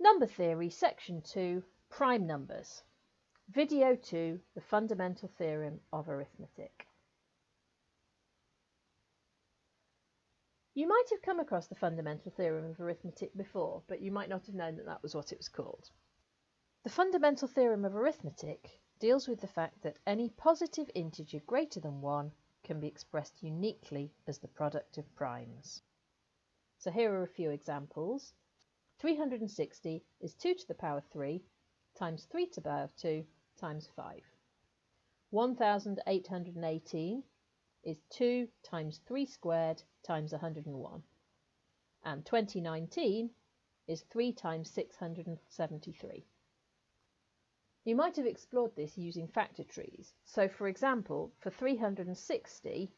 Number Theory, Section 2, Prime Numbers. Video 2, the Fundamental Theorem of Arithmetic. You might have come across the Fundamental Theorem of Arithmetic before, but you might not have known that that was what it was called. The Fundamental Theorem of Arithmetic deals with the fact that any positive integer greater than 1 can be expressed uniquely as the product of primes. So here are a few examples. 360 is 2 to the power 3 times 3 to the power 2 times 5. 1818 is 2 times 3 squared times 101. And 2019 is 3 times 673. You might have explored this using factor trees. So for example, for 360,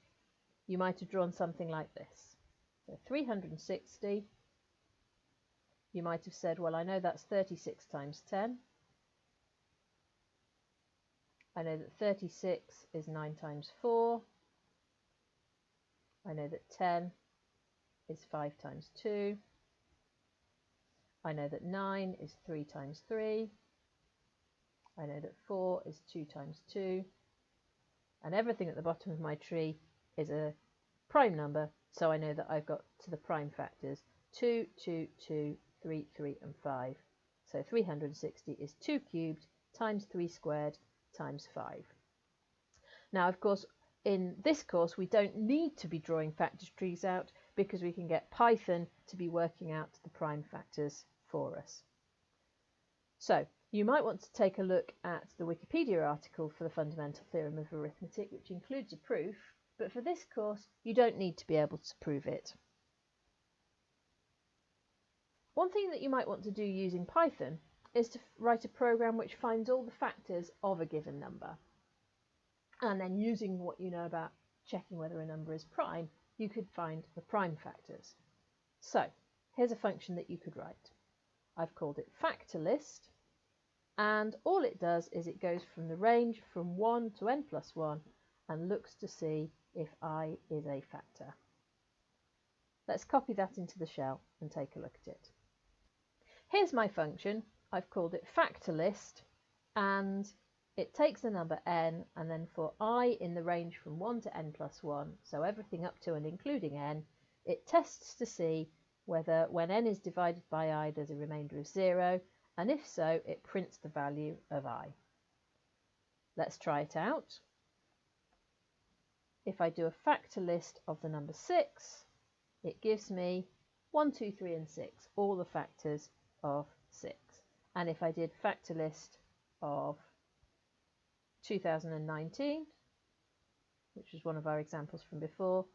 you might have drawn something like this. So 360, you might have said, well, I know that's 36 times 10. I know that 36 is 9 times 4. I know that 10 is 5 times 2. I know that 9 is 3 times 3. I know that 4 is 2 times 2. And everything at the bottom of my tree is a prime number, so I know that I've got to the prime factors 2, 2, 2, 3, 3 and 5. So 360 is 2 cubed times 3 squared times 5. Now, of course, in this course we don't need to be drawing factor trees out because we can get Python to be working out the prime factors for us. So you might want to take a look at the Wikipedia article for the Fundamental Theorem of Arithmetic, which includes a proof, but for this course you don't need to be able to prove it. One thing that you might want to do using Python is to write a program which finds all the factors of a given number. And then using what you know about checking whether a number is prime, you could find the prime factors. So here's a function that you could write. I've called it factorList, and all it does is it goes from the range from 1 to n plus 1 and looks to see if I is a factor. Let's copy that into the shell and take a look at it. Here's my function. I've called it factorList, and it takes the number n, and then for I in the range from 1 to n plus 1, so everything up to and including n, it tests to see whether when n is divided by I there's a remainder of 0, and if so, it prints the value of I. Let's try it out. If I do a factor list of the number 6, it gives me 1, 2, 3 and 6, all the factors of 6. And if I did factor list of 2019, which was one of our examples from before,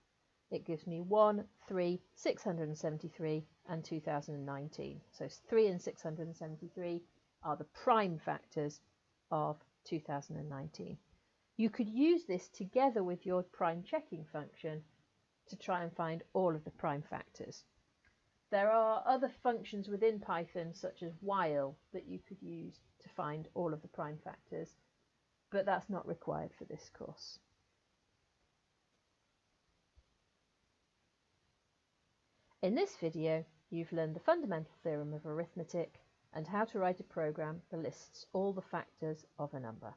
it gives me 1, 3, 673 and 2019. So 3 and 673 are the prime factors of 2019. You could use this together with your prime checking function to try and find all of the prime factors. There are other functions within Python, such as while, that you could use to find all of the prime factors, but that's not required for this course. In this video, you've learned the fundamental theorem of arithmetic and how to write a program that lists all the factors of a number.